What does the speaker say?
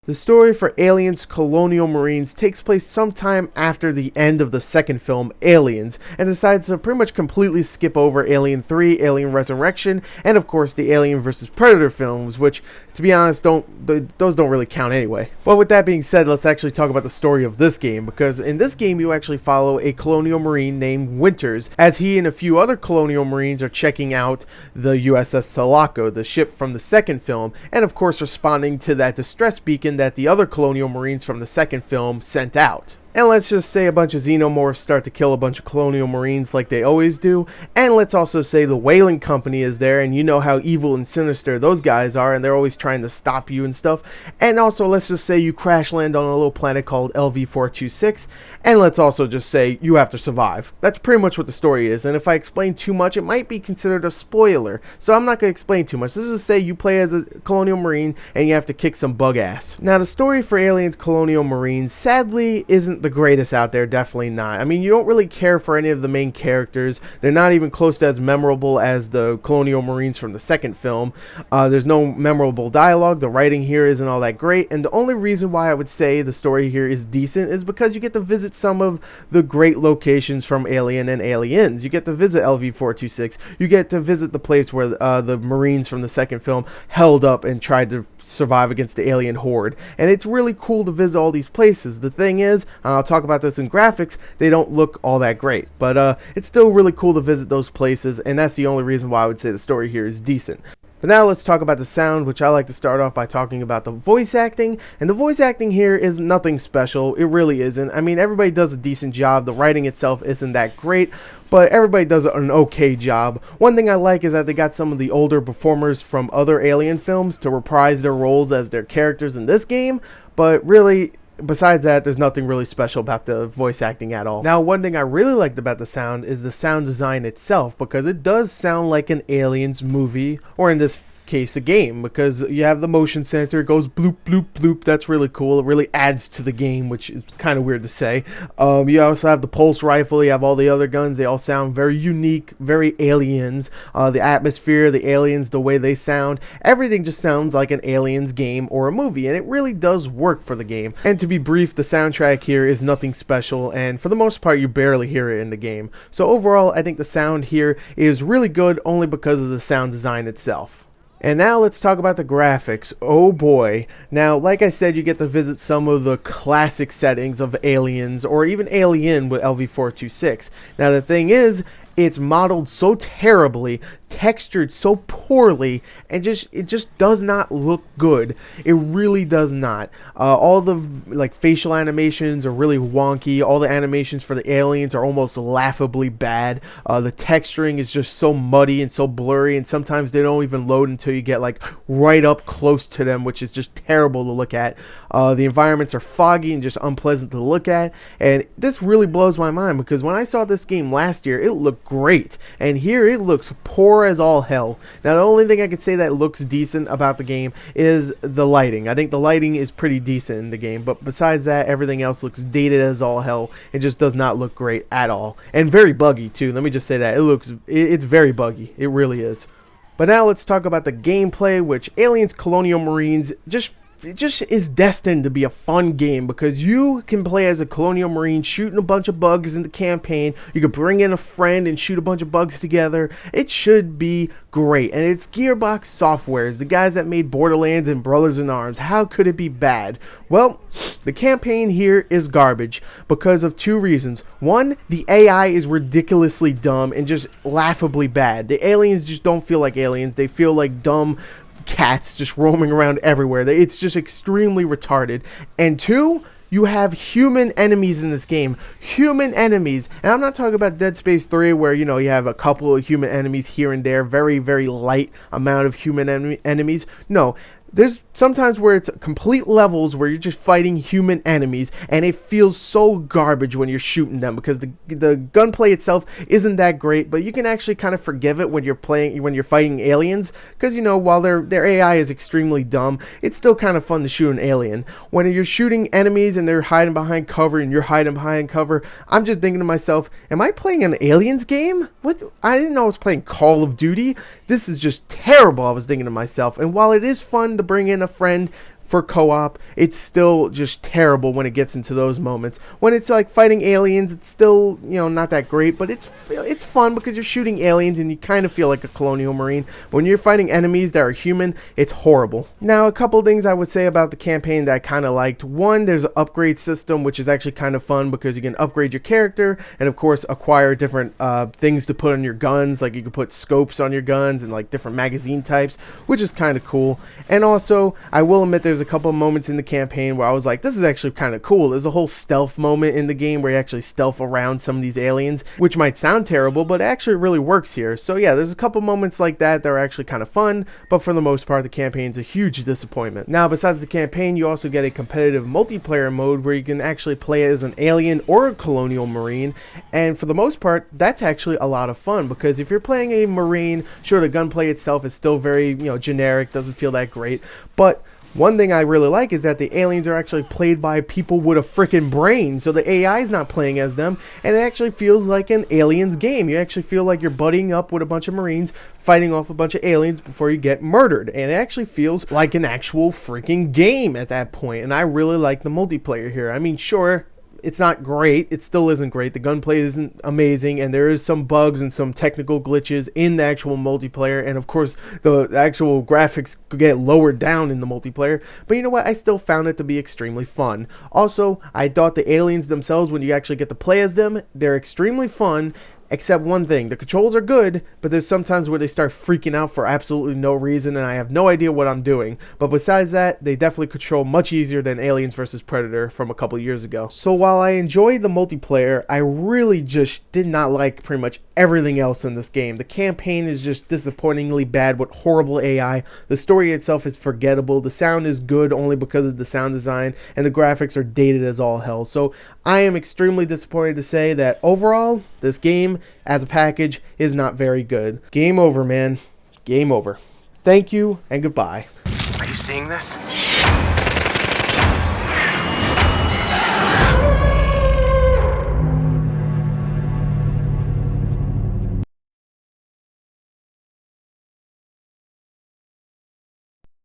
The story for Aliens Colonial Marines takes place sometime after the end of the second film, Aliens, and decides to pretty much completely skip over Alien 3, Alien Resurrection, and of course the Alien vs. Predator films, which, to be honest, those don't really count anyway. But with that being said, let's actually talk about the story of this game, because in this game you actually follow a Colonial Marine named Winters, as he and a few other Colonial Marines are checking out the USS Sulaco, the ship from the second film, and of course responding to that distress beacon that the other Colonial Marines from the second film sent out. And let's just say a bunch of xenomorphs start to kill a bunch of Colonial Marines like they always do. And let's also say the whaling company is there, and you know how evil and sinister those guys are, and they're always trying to stop you and stuff. And also let's just say you crash land on a little planet called LV-426, and let's also just say you have to survive. That's pretty much what the story is, and if I explain too much it might be considered a spoiler, so I'm not going to explain too much. This is to say you play as a Colonial Marine and you have to kick some bug ass. Now the story for Aliens Colonial Marines sadly isn't the greatest out there, definitely not. I mean, you don't really care for any of the main characters. They're not even close to as memorable as the Colonial Marines from the second film. There's no memorable dialogue. The writing here isn't all that great, and the only reason why I would say the story here is decent is because you get to visit some of the great locations from Alien and Aliens. You get to visit LV-426. You get to visit the place where the Marines from the second film held up and tried to survive against the alien horde, and it's really cool to visit all these places. The thing is, I'll talk about this in graphics, they don't look all that great, but it's still really cool to visit those places, and that's the only reason why I would say the story here is decent. But now let's talk about the sound, which I like to start off by talking about the voice acting. And the voice acting here is nothing special. It really isn't. I mean, everybody does a decent job. The writing itself isn't that great, but everybody does an okay job. One thing I like is that they got some of the older performers from other Alien films to reprise their roles as their characters in this game, but really, besides that, there's nothing really special about the voice acting at all. Now, one thing I really liked about the sound is the sound design itself, because it does sound like an Aliens movie, or in this case a game, because you have the motion sensor, it goes bloop bloop bloop. That's really cool. It really adds to the game, which is kind of weird to say. You also have the pulse rifle, you have all the other guns. They all sound very unique, very Aliens. The atmosphere, the aliens, the way they sound, everything just sounds like an Aliens game or a movie, and it really does work for the game. And to be brief, the soundtrack here is nothing special, and for the most part you barely hear it in the game. So overall, I think the sound here is really good only because of the sound design itself. And now let's talk about the graphics. Oh boy. Now, like I said, you get to visit some of the classic settings of Aliens, or even Alien with LV-426. Now the thing is, it's modeled so terribly, textured so poorly, and it just does not look good. It really does not. All the facial animations are really wonky. All the animations for the aliens are almost laughably bad. The texturing is just so muddy and so blurry, and sometimes they don't even load until you get right up close to them, which is just terrible to look at. The environments are foggy and just unpleasant to look at, and this really blows my mind, because when I saw this game last year, it looked great, and here it looks poor as all hell. Now the only thing I could say that looks decent about the game is the lighting. I think the lighting is pretty decent in the game, but besides that, everything else looks dated as all hell. It just does not look great at all, and very buggy too. Let me just say that it's very buggy. It really is. But now let's talk about the gameplay, which Aliens Colonial Marines it just is destined to be a fun game, because you can play as a Colonial Marine shooting a bunch of bugs in the campaign. You could bring in a friend and shoot a bunch of bugs together. It should be great, and it's Gearbox Softwares, the guys that made Borderlands and Brothers in Arms. How could it be bad? Well, the campaign here is garbage because of two reasons. One, the AI is ridiculously dumb and just laughably bad. The aliens just don't feel like aliens. They feel like dumb cats just roaming around everywhere. It's just extremely retarded. And two, you have human enemies in this game. Human enemies. And I'm not talking about Dead Space 3 where, you have a couple of human enemies here and there. Very, very light amount of human enemies. No. There's sometimes where it's complete levels where you're just fighting human enemies, and it feels so garbage when you're shooting them, because the gunplay itself isn't that great, but you can actually kind of forgive it when you're fighting aliens, because while their AI is extremely dumb, it's still kind of fun to shoot an alien. When you're shooting enemies and they're hiding behind cover and you're hiding behind cover, I'm just thinking to myself, am I playing an Aliens game? What? I didn't know I was playing Call of Duty. This is just terrible, I was thinking to myself. And while it is fun to bring in a friend for co-op, it's still just terrible when it gets into those moments. When it's like fighting aliens, it's still, you know, not that great, but it's fun because you're shooting aliens and you kind of feel like a Colonial Marine. When you're fighting enemies that are human, it's horrible. Now, a couple things I would say about the campaign that I kind of liked. One, there's an upgrade system, which is actually kind of fun because you can upgrade your character and, of course, acquire different things to put on your guns. Like, you can put scopes on your guns and, like, different magazine types, which is kind of cool. And also, I will admit there's a couple of moments in the campaign where I was like, this is actually kind of cool. There's a whole stealth moment in the game where you actually stealth around some of these aliens, which might sound terrible, but it actually really works here. So yeah, there's a couple moments like that that are actually kind of fun, but for the most part, the campaign's a huge disappointment. Now, besides the campaign, you also get a competitive multiplayer mode where you can actually play as an alien or a Colonial Marine, and for the most part, that's actually a lot of fun, because if you're playing a Marine, sure, the gunplay itself is still very, generic, doesn't feel that great, but one thing I really like is that the aliens are actually played by people with a freaking brain, so the AI is not playing as them, and it actually feels like an aliens game. You actually feel like you're buddying up with a bunch of Marines, fighting off a bunch of aliens before you get murdered, and it actually feels like an actual freaking game at that point, and I really like the multiplayer here. I mean, sure, it's not great. It still isn't great. The gunplay isn't amazing, and there is some bugs and some technical glitches in the actual multiplayer, and of course the actual graphics could get lowered down in the multiplayer, but you know what, I still found it to be extremely fun. Also, I thought the aliens themselves, when you actually get to play as them, they're extremely fun. Except one thing, the controls are good, but there's sometimes where they start freaking out for absolutely no reason and I have no idea what I'm doing. But besides that, they definitely control much easier than Aliens vs Predator from a couple years ago. So while I enjoyed the multiplayer, I really just did not like pretty much everything else in this game. The campaign is just disappointingly bad with horrible AI. The story itself is forgettable. The sound is good only because of the sound design, and the graphics are dated as all hell. So I am extremely disappointed to say that overall, this game as a package is not very good. Game over, man. Game over. Thank you and goodbye. Are you seeing this?